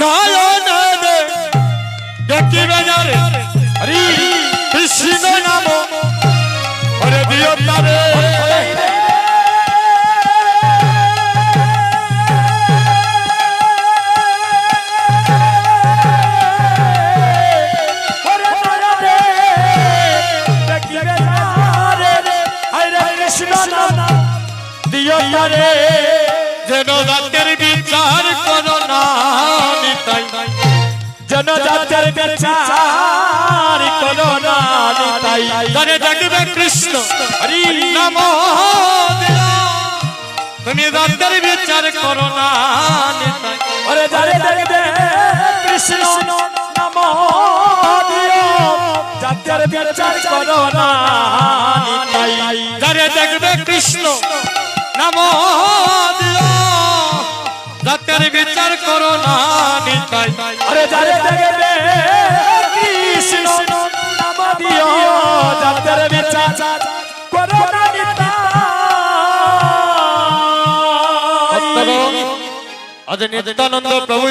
নয়নে দেখিবে যারে হরি কৃষ্ণ নাম হরে দিও তারে যেন জাতের বিচার করো না নিতাই যেন জাতের বিচার করো না নিতাই যারে দেখবে কৃষ্ণ হরি নাম তুমি জাতের বিচার করো না নিতাই ওরে যারে দেখবে কৃষ্ণ নাম জাতের বিচার করো না নিতাই যারে দেখবে কৃষ্ণ নাম জাতের বিচার করো না নিতাই আরে যারে দেখবে কৃষ্ণ নাম দিও জাতের বিচার করো না নিতাই আজ নিত্যানন্দ প্রভু